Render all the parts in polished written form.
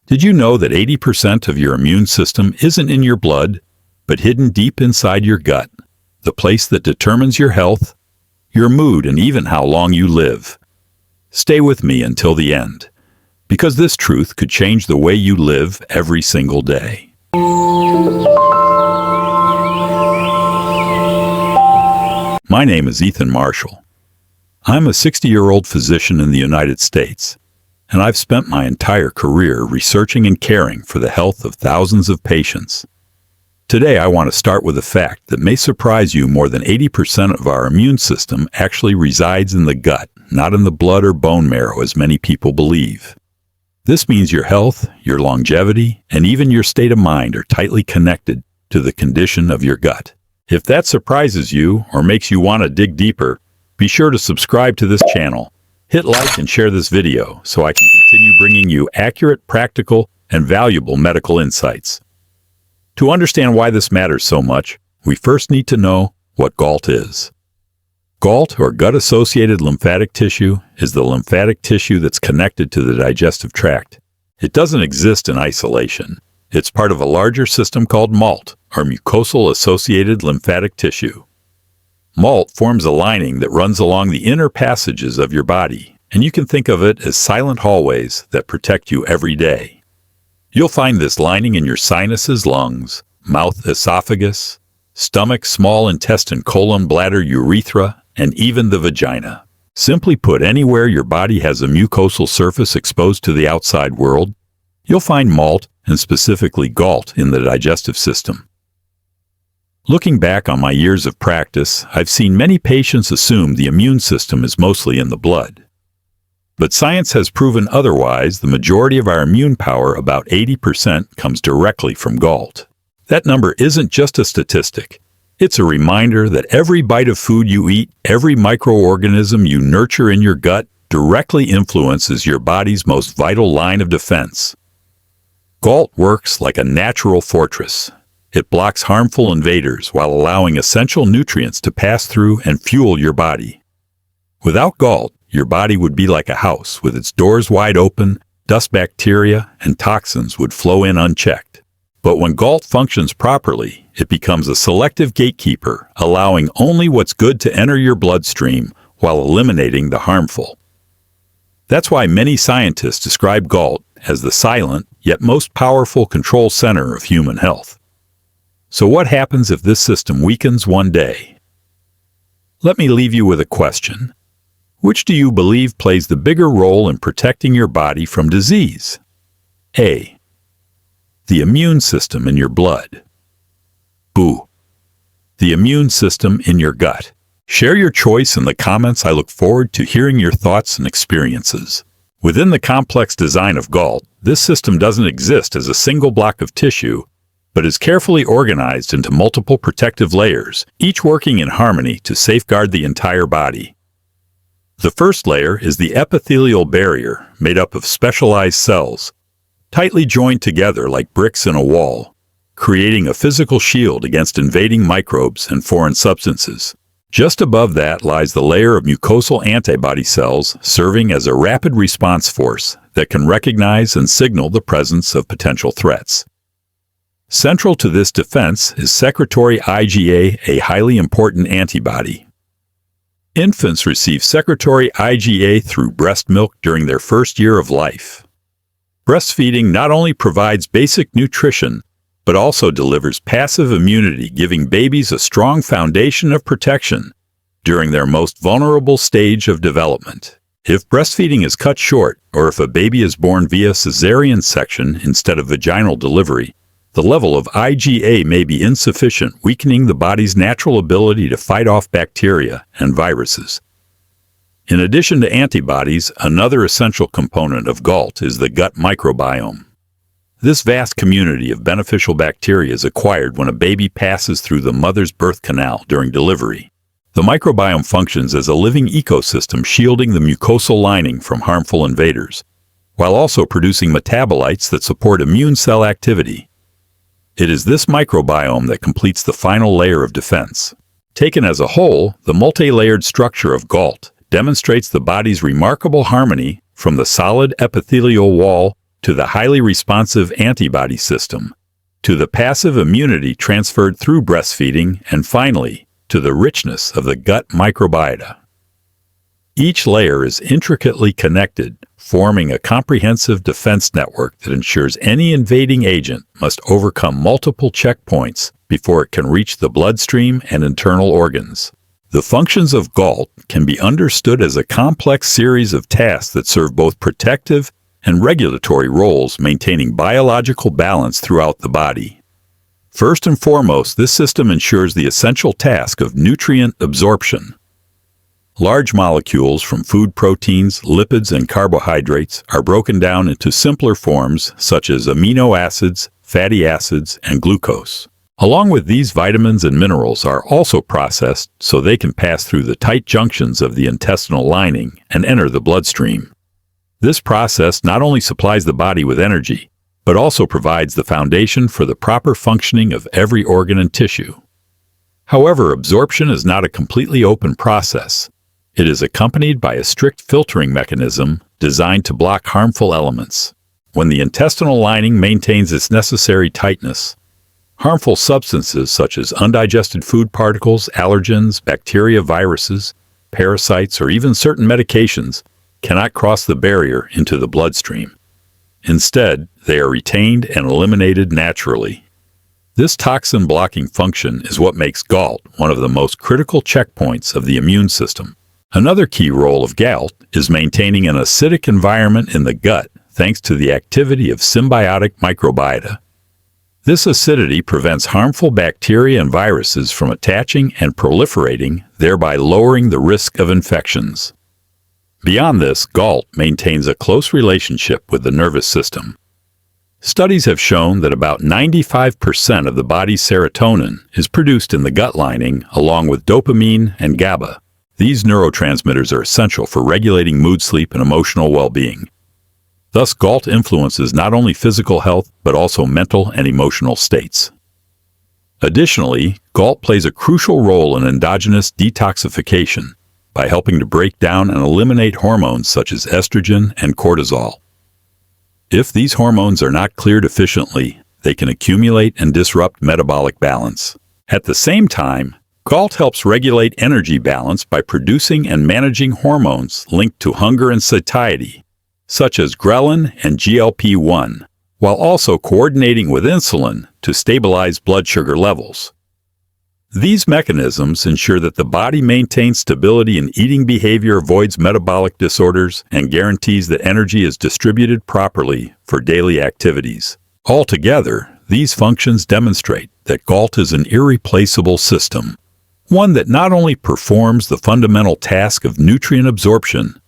Did you know that 80% of your immune system isn't in your blood, but hidden deep inside your gut, the place that determines your health, your mood, and even how long you live? Stay with me until the end, because this truth could change the way you live every single day. My name is Ethan Marshall. I'm a 60-year-old physician in the United States, and I've spent my entire career researching and caring for the health of thousands of patients. Today, I want to start with a fact that may surprise you. More than 80% of our immune system actually resides in the gut, not in the blood or bone marrow as many people believe. This means your health, your longevity, and even your state of mind are tightly connected to the condition of your gut. If that surprises you or makes you want to dig deeper, be sure to subscribe to this channel. Hit like and share this video so I can continue bringing you accurate, practical, and valuable medical insights. To understand why this matters so much, we first need to know what GALT is. GALT, or gut-associated lymphatic tissue, is the lymphatic tissue that's connected to the digestive tract. It doesn't exist in isolation. It's part of a larger system called MALT, or mucosal-associated lymphatic tissue. MALT forms a lining that runs along the inner passages of your body, and you can think of it as silent hallways that protect you every day. You'll find this lining in your sinuses, lungs, mouth, esophagus, stomach, small intestine, colon, bladder, urethra, and even the vagina. Simply put, anywhere your body has a mucosal surface exposed to the outside world, you'll find MALT, and specifically GALT, in the digestive system. Looking back on my years of practice, I've seen many patients assume the immune system is mostly in the blood. But science has proven otherwise. The majority of our immune power, about 80%, comes directly from GALT. That number isn't just a statistic. It's a reminder that every bite of food you eat, every microorganism you nurture in your gut, directly influences your body's most vital line of defense. GALT works like a natural fortress. It blocks harmful invaders while allowing essential nutrients to pass through and fuel your body. Without GALT, your body would be like a house with its doors wide open. Dust, bacteria, and toxins would flow in unchecked. But when GALT functions properly, it becomes a selective gatekeeper, allowing only what's good to enter your bloodstream while eliminating the harmful. That's why many scientists describe GALT as the silent, yet most powerful control center of human health. So what happens if this system weakens one day? Let me leave you with a question. Which do you believe plays the bigger role in protecting your body from disease? A. The immune system in your blood. B. The immune system in your gut. Share your choice in the comments. I look forward to hearing your thoughts and experiences. Within the complex design of GALT, this system doesn't exist as a single block of tissue, but is carefully organized into multiple protective layers, each working in harmony to safeguard the entire body. The first layer is the epithelial barrier, made up of specialized cells, tightly joined together like bricks in a wall, creating a physical shield against invading microbes and foreign substances. Just above that lies the layer of mucosal antibody cells, serving as a rapid response force that can recognize and signal the presence of potential threats. Central to this defense is secretory IgA, a highly important antibody. Infants receive secretory IgA through breast milk during their first year of life. Breastfeeding not only provides basic nutrition, but also delivers passive immunity, giving babies a strong foundation of protection during their most vulnerable stage of development. If breastfeeding is cut short, or if a baby is born via cesarean section instead of vaginal delivery, the level of IgA may be insufficient, weakening the body's natural ability to fight off bacteria and viruses. In addition to antibodies, another essential component of GALT is the gut microbiome. This vast community of beneficial bacteria is acquired when a baby passes through the mother's birth canal during delivery. The microbiome functions as a living ecosystem, shielding the mucosal lining from harmful invaders, while also producing metabolites that support immune cell activity. It is this microbiome that completes the final layer of defense. Taken as a whole, the multi-layered structure of GALT demonstrates the body's remarkable harmony from the solid epithelial wall to the highly responsive antibody system, to the passive immunity transferred through breastfeeding, and finally, to the richness of the gut microbiota. Each layer is intricately connected, forming a comprehensive defense network that ensures any invading agent must overcome multiple checkpoints before it can reach the bloodstream and internal organs. The functions of GALT can be understood as a complex series of tasks that serve both protective and regulatory roles, maintaining biological balance throughout the body. First and foremost, this system ensures the essential task of nutrient absorption. Large molecules from food proteins, lipids, and carbohydrates are broken down into simpler forms such as amino acids, fatty acids, and glucose. Along with these, vitamins and minerals are also processed so they can pass through the tight junctions of the intestinal lining and enter the bloodstream. This process not only supplies the body with energy, but also provides the foundation for the proper functioning of every organ and tissue. However, absorption is not a completely open process. It is accompanied by a strict filtering mechanism designed to block harmful elements. When the intestinal lining maintains its necessary tightness, harmful substances such as undigested food particles, allergens, bacteria, viruses, parasites, or even certain medications cannot cross the barrier into the bloodstream. Instead, they are retained and eliminated naturally. This toxin-blocking function is what makes GALT one of the most critical checkpoints of the immune system. Another key role of GALT is maintaining an acidic environment in the gut thanks to the activity of symbiotic microbiota. This acidity prevents harmful bacteria and viruses from attaching and proliferating, thereby lowering the risk of infections. Beyond this, GALT maintains a close relationship with the nervous system. Studies have shown that about 95% of the body's serotonin is produced in the gut lining, along with dopamine and GABA. These neurotransmitters are essential for regulating mood, sleep, and emotional well-being. Thus, GALT influences not only physical health, but also mental and emotional states. Additionally, GALT plays a crucial role in endogenous detoxification by helping to break down and eliminate hormones such as estrogen and cortisol. If these hormones are not cleared efficiently, they can accumulate and disrupt metabolic balance. At the same time, GALT helps regulate energy balance by producing and managing hormones linked to hunger and satiety, such as ghrelin and GLP-1, while also coordinating with insulin to stabilize blood sugar levels. These mechanisms ensure that the body maintains stability in eating behavior, avoids metabolic disorders, and guarantees that energy is distributed properly for daily activities. Altogether, these functions demonstrate that GALT is an irreplaceable system, one that not only performs the fundamental task of nutrient absorption,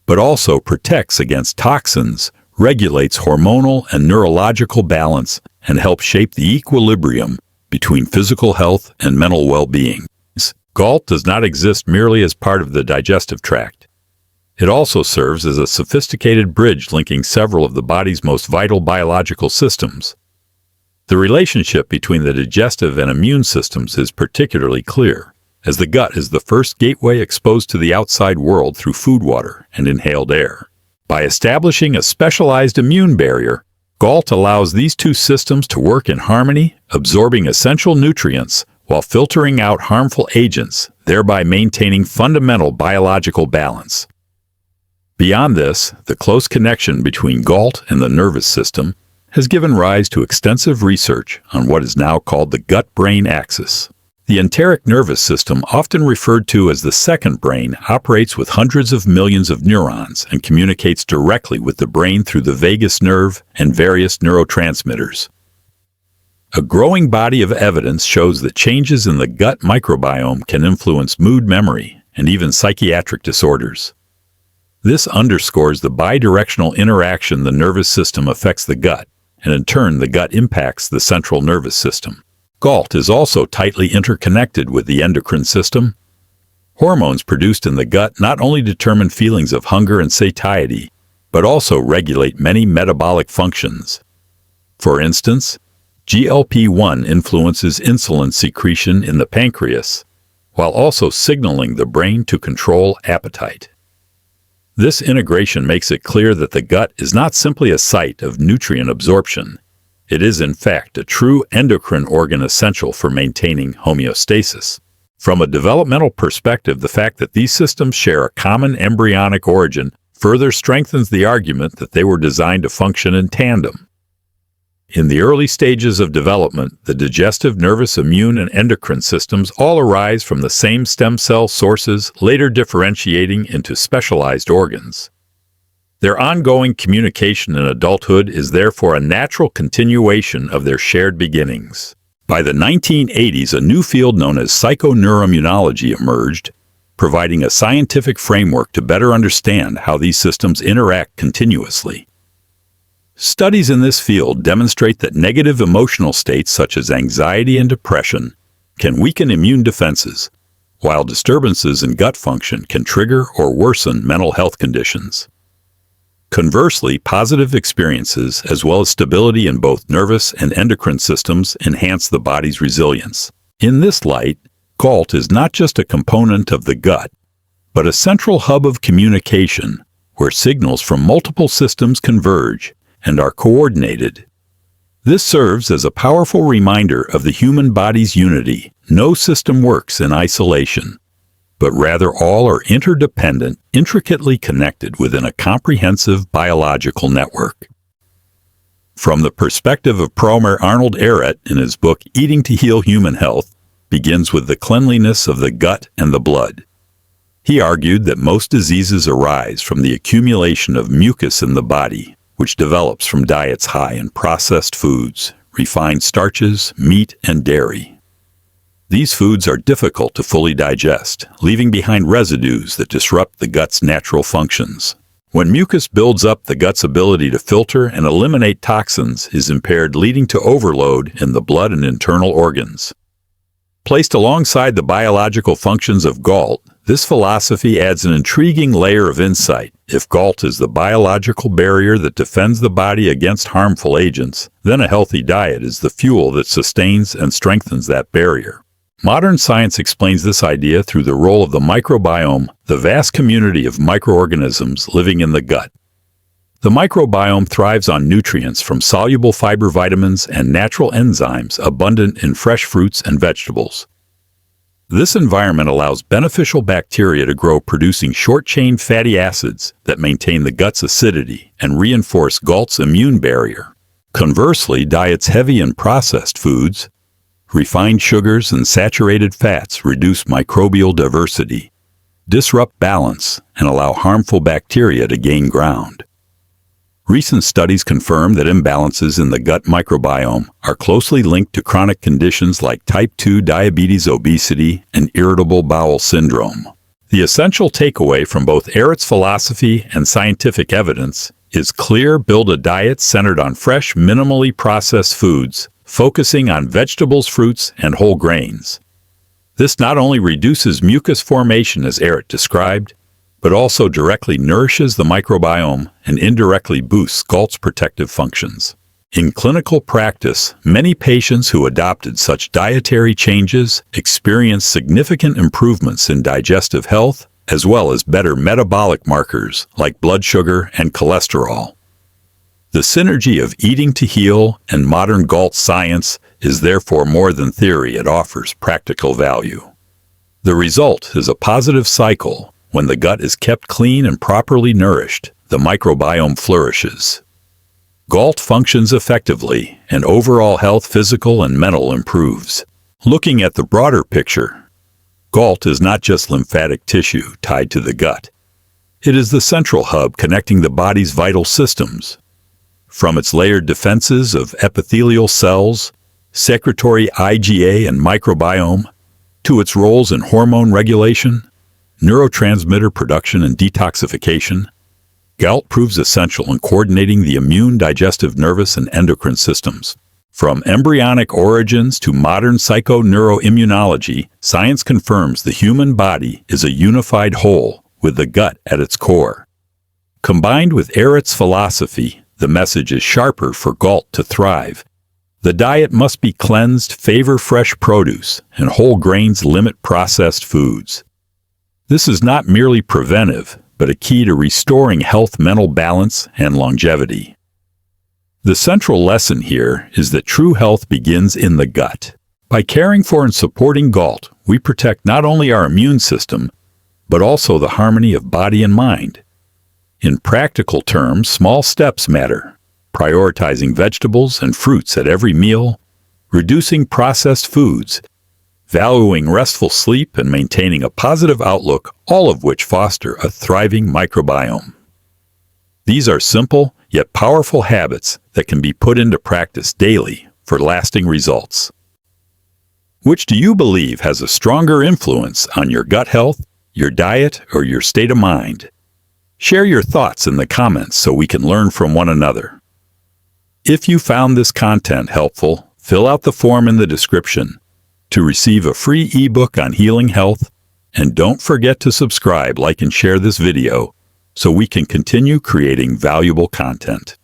but also protects against toxins, regulates hormonal and neurological balance, and helps shape the equilibrium between physical health and mental well-being. GALT does not exist merely as part of the digestive tract. It also serves as a sophisticated bridge linking several of the body's most vital biological systems. The relationship between the digestive and immune systems is particularly clear, as the gut is the first gateway exposed to the outside world through food, water, and inhaled air. By establishing a specialized immune barrier, GALT allows these two systems to work in harmony, absorbing essential nutrients while filtering out harmful agents, thereby maintaining fundamental biological balance. Beyond this, the close connection between GALT and the nervous system has given rise to extensive research on what is now called the gut-brain axis. The enteric nervous system, often referred to as the second brain, operates with hundreds of millions of neurons and communicates directly with the brain through the vagus nerve and various neurotransmitters. A growing body of evidence shows that changes in the gut microbiome can influence mood, memory, and even psychiatric disorders. This underscores the bidirectional interaction the nervous system affects the gut, and in turn the gut impacts the central nervous system. GALT is also tightly interconnected with the endocrine system. Hormones produced in the gut not only determine feelings of hunger and satiety, but also regulate many metabolic functions. For instance, GLP-1 influences insulin secretion in the pancreas, while also signaling the brain to control appetite. This integration makes it clear that the gut is not simply a site of nutrient absorption. It is, in fact, a true endocrine organ essential for maintaining homeostasis. From a developmental perspective, the fact that these systems share a common embryonic origin further strengthens the argument that they were designed to function in tandem. In the early stages of development, the digestive, nervous, immune, and endocrine systems all arise from the same stem cell sources, later differentiating into specialized organs. Their ongoing communication in adulthood is therefore a natural continuation of their shared beginnings. By the 1980s, a new field known as psychoneuroimmunology emerged, providing a scientific framework to better understand how these systems interact continuously. Studies in this field demonstrate that negative emotional states such as anxiety and depression can weaken immune defenses, while disturbances in gut function can trigger or worsen mental health conditions. Conversely, positive experiences as well as stability in both nervous and endocrine systems enhance the body's resilience. In this light, GALT is not just a component of the gut, but a central hub of communication where signals from multiple systems converge and are coordinated. This serves as a powerful reminder of the human body's unity. No system works in isolation, but rather all are interdependent, intricately connected within a comprehensive biological network. From the perspective of Promer, Arnold Ehret, in his book Eating to Heal Human Health, begins with the cleanliness of the gut and the blood. He argued that most diseases arise from the accumulation of mucus in the body, which develops from diets high in processed foods, refined starches, meat, and dairy. These foods are difficult to fully digest, leaving behind residues that disrupt the gut's natural functions. When mucus builds up, the gut's ability to filter and eliminate toxins is impaired, leading to overload in the blood and internal organs. Placed alongside the biological functions of GALT, this philosophy adds an intriguing layer of insight. If GALT is the biological barrier that defends the body against harmful agents, then a healthy diet is the fuel that sustains and strengthens that barrier. Modern science explains this idea through the role of the microbiome, the vast community of microorganisms living in the gut. The microbiome thrives on nutrients from soluble fiber vitamins and natural enzymes abundant in fresh fruits and vegetables. This environment allows beneficial bacteria to grow, producing short-chain fatty acids that maintain the gut's acidity and reinforce GALT's immune barrier. Conversely, diets heavy in processed foods, refined sugars, and saturated fats reduce microbial diversity, disrupt balance, and allow harmful bacteria to gain ground. Recent studies confirm that imbalances in the gut microbiome are closely linked to chronic conditions like type 2 diabetes, obesity, and irritable bowel syndrome. The essential takeaway from both Ehret's philosophy and scientific evidence is clear: build a diet centered on fresh, minimally processed foods, focusing on vegetables, fruits, and whole grains. This not only reduces mucus formation as Ehret described, but also directly nourishes the microbiome and indirectly boosts GALT's protective functions. In clinical practice, many patients who adopted such dietary changes experienced significant improvements in digestive health, as well as better metabolic markers like blood sugar and cholesterol. The synergy of eating to heal and modern GALT science is therefore more than theory. It offers practical value. The result is a positive cycle. When the gut is kept clean and properly nourished, the microbiome flourishes. GALT functions effectively, and overall health, physical and mental, improves. Looking at the broader picture, GALT is not just lymphatic tissue tied to the gut. It is the central hub connecting the body's vital systems. From its layered defenses of epithelial cells, secretory IgA and microbiome, to its roles in hormone regulation, neurotransmitter production, and detoxification, GALT proves essential in coordinating the immune, digestive, nervous, and endocrine systems. From embryonic origins to modern psychoneuroimmunology, science confirms the human body is a unified whole, with the gut at its core. Combined with Ehret's philosophy, the message is sharper: for GALT to thrive, the diet must be cleansed, favor fresh produce, and whole grains, limit processed foods. This is not merely preventive, but a key to restoring health, mental balance, and longevity. The central lesson here is that true health begins in the gut. By caring for and supporting GALT, we protect not only our immune system, but also the harmony of body and mind. In practical terms, small steps matter. Prioritizing vegetables and fruits at every meal, reducing processed foods, valuing restful sleep, and maintaining a positive outlook, all of which foster a thriving microbiome. These are simple yet powerful habits that can be put into practice daily for lasting results. Which do you believe has a stronger influence on your gut health, your diet, or your state of mind? Share your thoughts in the comments so we can learn from one another. If you found this content helpful, fill out the form in the description to receive a free ebook on healing health, and don't forget to subscribe, like, and share this video so we can continue creating valuable content.